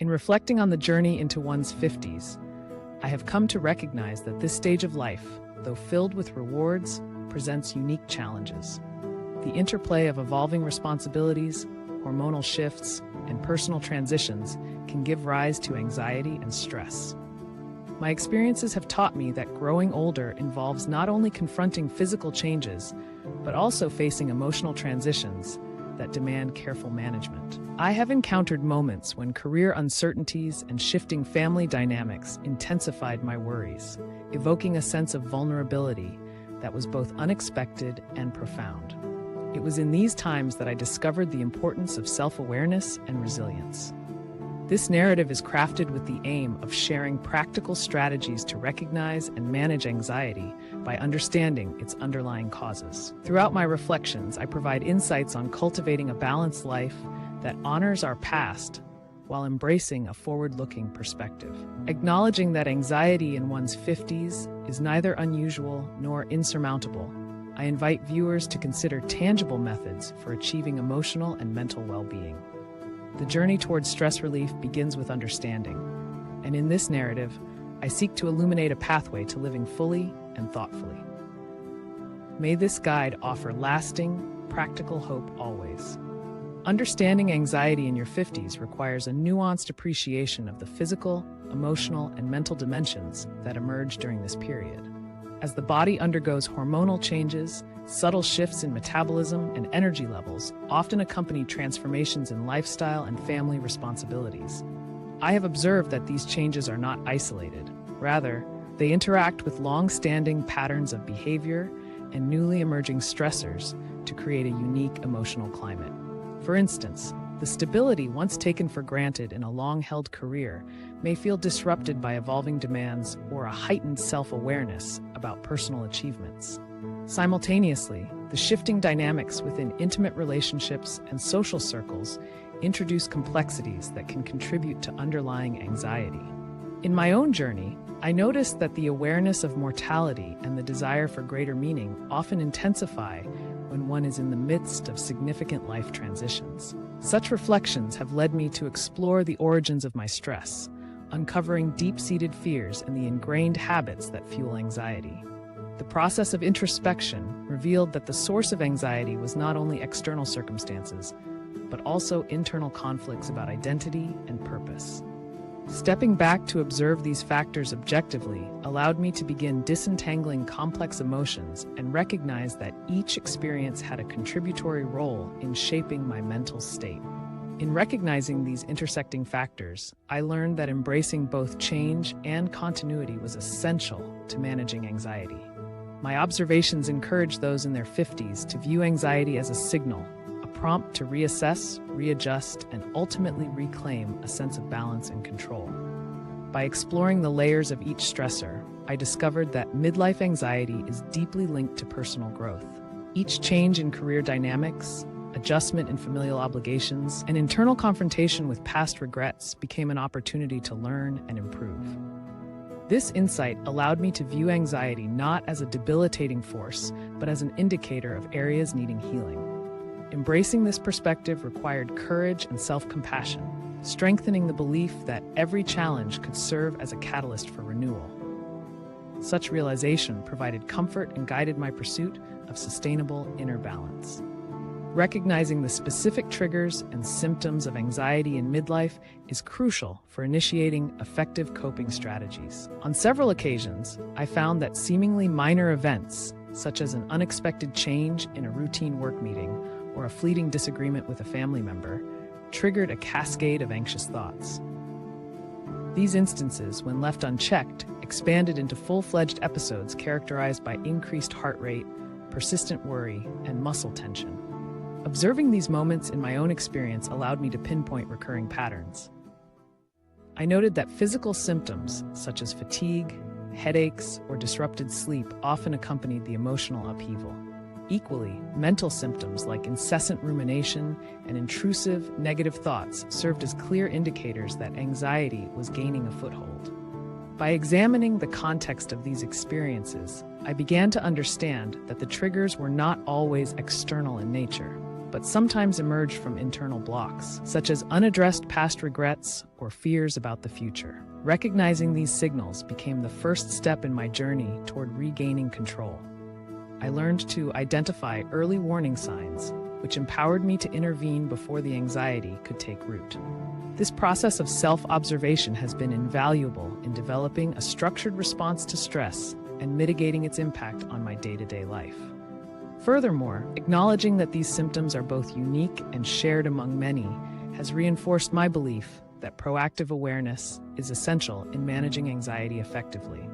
In reflecting on the journey into one's 50s, I have come to recognize that this stage of life, though filled with rewards, presents unique challenges. The interplay of evolving responsibilities, hormonal shifts, and personal transitions can give rise to anxiety and stress. My experiences have taught me that growing older involves not only confronting physical changes, but also facing emotional transitions that demand careful management. I have encountered moments when career uncertainties and shifting family dynamics intensified my worries, evoking a sense of vulnerability that was both unexpected and profound. It was in these times that I discovered the importance of self-awareness and resilience. This narrative is crafted with the aim of sharing practical strategies to recognize and manage anxiety by understanding its underlying causes. Throughout my reflections, I provide insights on cultivating a balanced life that honors our past while embracing a forward-looking perspective. Acknowledging that anxiety in one's 50s is neither unusual nor insurmountable, I invite viewers to consider tangible methods for achieving emotional and mental well-being. The journey towards stress relief begins with understanding, and in this narrative, I seek to illuminate a pathway to living fully and thoughtfully. May this guide offer lasting, practical hope always. Understanding anxiety in your 50s requires a nuanced appreciation of the physical, emotional, and mental dimensions that emerge during this period. As the body undergoes hormonal changes, subtle shifts in metabolism and energy levels often accompany transformations in lifestyle and family responsibilities. I have observed that these changes are not isolated. Rather, they interact with long-standing patterns of behavior and newly emerging stressors to create a unique emotional climate. For instance, the stability once taken for granted in a long-held career may feel disrupted by evolving demands or a heightened self-awareness about personal achievements. Simultaneously, the shifting dynamics within intimate relationships and social circles introduce complexities that can contribute to underlying anxiety. In my own journey, I noticed that the awareness of mortality and the desire for greater meaning often intensify when one is in the midst of significant life transitions. Such reflections have led me to explore the origins of my stress, uncovering deep-seated fears and the ingrained habits that fuel anxiety. The process of introspection revealed that the source of anxiety was not only external circumstances, but also internal conflicts about identity and purpose. Stepping back to observe these factors objectively allowed me to begin disentangling complex emotions and recognize that each experience had a contributory role in shaping my mental state. In recognizing these intersecting factors, I learned that embracing both change and continuity was essential to managing anxiety. My observations encourage those in their 50s to view anxiety as a signal, a prompt to reassess, readjust, and ultimately reclaim a sense of balance and control. By exploring the layers of each stressor, I discovered that midlife anxiety is deeply linked to personal growth. Each change in career dynamics, adjustment in familial obligations, and internal confrontation with past regrets became an opportunity to learn and improve. This insight allowed me to view anxiety not as a debilitating force, but as an indicator of areas needing healing. Embracing this perspective required courage and self-compassion, strengthening the belief that every challenge could serve as a catalyst for renewal. Such realization provided comfort and guided my pursuit of sustainable inner balance. Recognizing the specific triggers and symptoms of anxiety in midlife is crucial for initiating effective coping strategies. On several occasions, I found that seemingly minor events, such as an unexpected change in a routine work meeting or a fleeting disagreement with a family member, triggered a cascade of anxious thoughts. These instances, when left unchecked, expanded into full-fledged episodes characterized by increased heart rate, persistent worry, and muscle tension. Observing these moments in my own experience allowed me to pinpoint recurring patterns. I noted that physical symptoms, such as fatigue, headaches, or disrupted sleep, often accompanied the emotional upheaval. Equally, mental symptoms like incessant rumination and intrusive, negative thoughts served as clear indicators that anxiety was gaining a foothold. By examining the context of these experiences, I began to understand that the triggers were not always external in nature. but sometimes emerged from internal blocks, such as unaddressed past regrets or fears about the future. Recognizing these signals became the first step in my journey toward regaining control. I learned to identify early warning signs, which empowered me to intervene before the anxiety could take root. This process of self-observation has been invaluable in developing a structured response to stress and mitigating its impact on my day-to-day life. Furthermore, acknowledging that these symptoms are both unique and shared among many has reinforced my belief that proactive awareness is essential in managing anxiety effectively.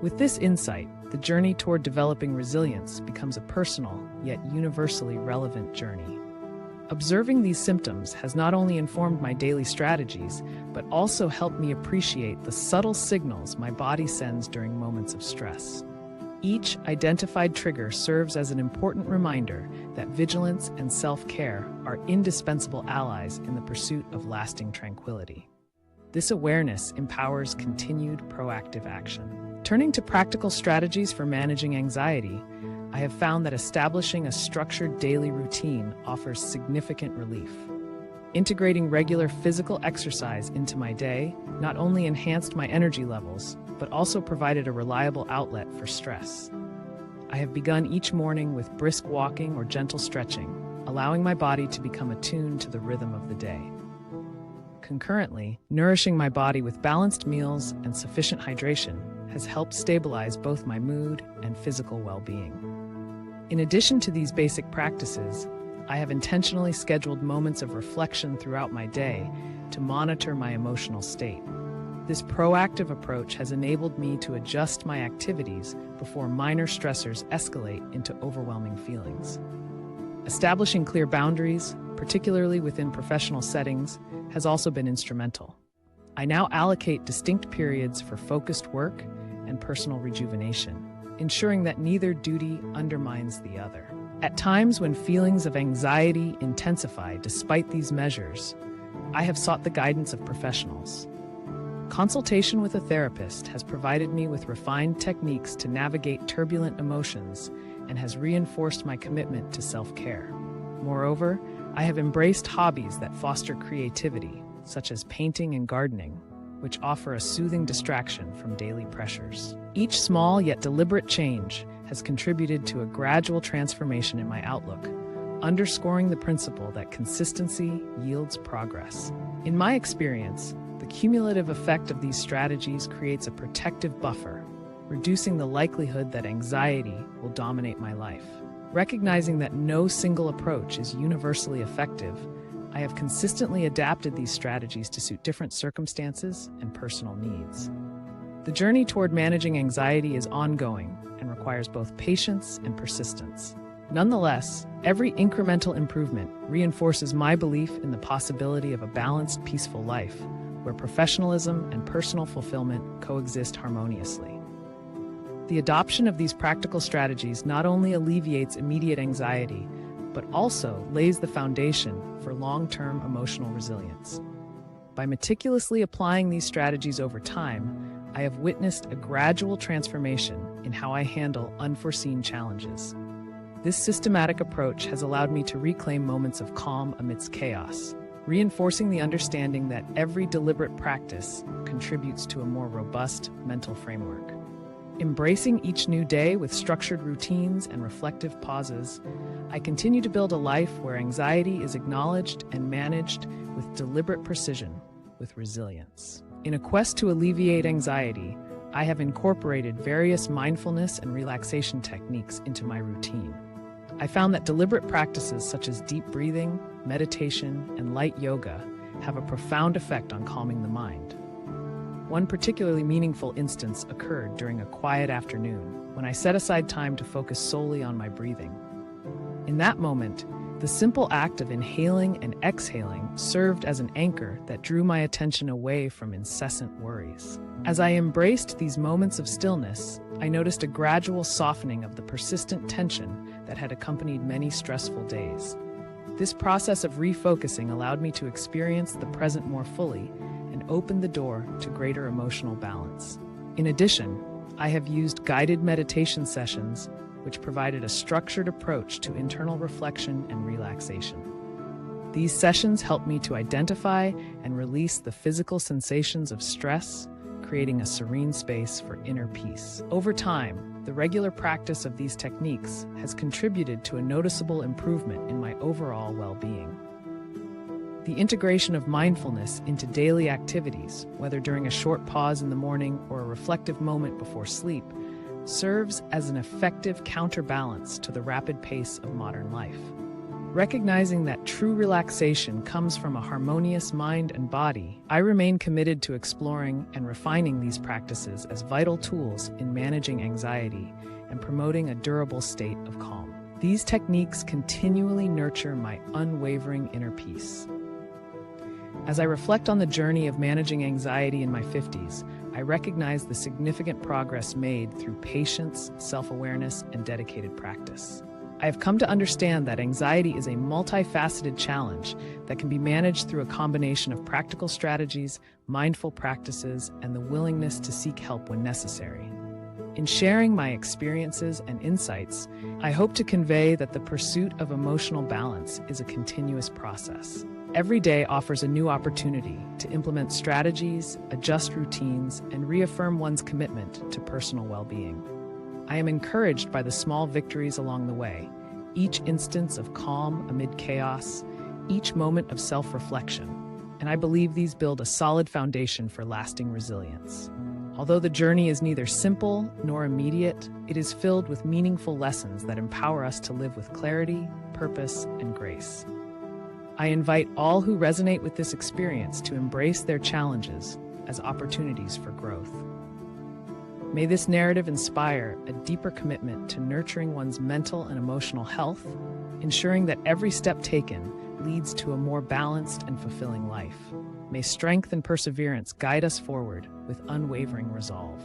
With this insight, the journey toward developing resilience becomes a personal, yet universally relevant journey. Observing these symptoms has not only informed my daily strategies, but also helped me appreciate the subtle signals my body sends during moments of stress. Each identified trigger serves as an important reminder that vigilance and self-care are indispensable allies in the pursuit of lasting tranquility. This awareness empowers continued proactive action. Turning to practical strategies for managing anxiety, I have found that establishing a structured daily routine offers significant relief. Integrating regular physical exercise into my day not only enhanced my energy levels, but also provided a reliable outlet for stress. I have begun each morning with brisk walking or gentle stretching, allowing my body to become attuned to the rhythm of the day. Concurrently, nourishing my body with balanced meals and sufficient hydration has helped stabilize both my mood and physical well-being. In addition to these basic practices, I have intentionally scheduled moments of reflection throughout my day to monitor my emotional state. This proactive approach has enabled me to adjust my activities before minor stressors escalate into overwhelming feelings. Establishing clear boundaries, particularly within professional settings, has also been instrumental. I now allocate distinct periods for focused work and personal rejuvenation, ensuring that neither duty undermines the other. At times when feelings of anxiety intensify despite these measures, I have sought the guidance of professionals. Consultation with a therapist has provided me with refined techniques to navigate turbulent emotions and has reinforced my commitment to self-care. Moreover, I have embraced hobbies that foster creativity, such as painting and gardening, which offer a soothing distraction from daily pressures. Each small yet deliberate change has contributed to a gradual transformation in my outlook, underscoring the principle that consistency yields progress. In my experience, the cumulative effect of these strategies creates a protective buffer, reducing the likelihood that anxiety will dominate my life. Recognizing that no single approach is universally effective, I have consistently adapted these strategies to suit different circumstances and personal needs. The journey toward managing anxiety is ongoing and requires both patience and persistence. Nonetheless, every incremental improvement reinforces my belief in the possibility of a balanced, peaceful life, where professionalism and personal fulfillment coexist harmoniously. The adoption of these practical strategies not only alleviates immediate anxiety, but also lays the foundation for long-term emotional resilience. By meticulously applying these strategies over time, I have witnessed a gradual transformation in how I handle unforeseen challenges. This systematic approach has allowed me to reclaim moments of calm amidst chaos, reinforcing the understanding that every deliberate practice contributes to a more robust mental framework. Embracing each new day with structured routines and reflective pauses, I continue to build a life where anxiety is acknowledged and managed with deliberate precision, with resilience. In a quest to alleviate anxiety, I have incorporated various mindfulness and relaxation techniques into my routine. I found that deliberate practices such as deep breathing, meditation, and light yoga have a profound effect on calming the mind. One particularly meaningful instance occurred during a quiet afternoon when I set aside time to focus solely on my breathing. In that moment, the simple act of inhaling and exhaling served as an anchor that drew my attention away from incessant worries. As I embraced these moments of stillness, I noticed a gradual softening of the persistent tension that had accompanied many stressful days. This process of refocusing allowed me to experience the present more fully and opened the door to greater emotional balance. In addition, I have used guided meditation sessions which provided a structured approach to internal reflection and relaxation. These sessions helped me to identify and release the physical sensations of stress, creating a serene space for inner peace. Over time, the regular practice of these techniques has contributed to a noticeable improvement in my overall well-being. The integration of mindfulness into daily activities, whether during a short pause in the morning or a reflective moment before sleep, serves as an effective counterbalance to the rapid pace of modern life. Recognizing that true relaxation comes from a harmonious mind and body, I remain committed to exploring and refining these practices as vital tools in managing anxiety and promoting a durable state of calm. These techniques continually nurture my unwavering inner peace. As I reflect on the journey of managing anxiety in my 50s, I recognize the significant progress made through patience, self-awareness, and dedicated practice. I have come to understand that anxiety is a multifaceted challenge that can be managed through a combination of practical strategies, mindful practices, and the willingness to seek help when necessary. In sharing my experiences and insights, I hope to convey that the pursuit of emotional balance is a continuous process. Every day offers a new opportunity to implement strategies, adjust routines, and reaffirm one's commitment to personal well-being. I am encouraged by the small victories along the way, each instance of calm amid chaos, each moment of self-reflection, and I believe these build a solid foundation for lasting resilience. Although the journey is neither simple nor immediate, it is filled with meaningful lessons that empower us to live with clarity, purpose, and grace. I invite all who resonate with this experience to embrace their challenges as opportunities for growth. May this narrative inspire a deeper commitment to nurturing one's mental and emotional health, ensuring that every step taken leads to a more balanced and fulfilling life. May strength and perseverance guide us forward with unwavering resolve.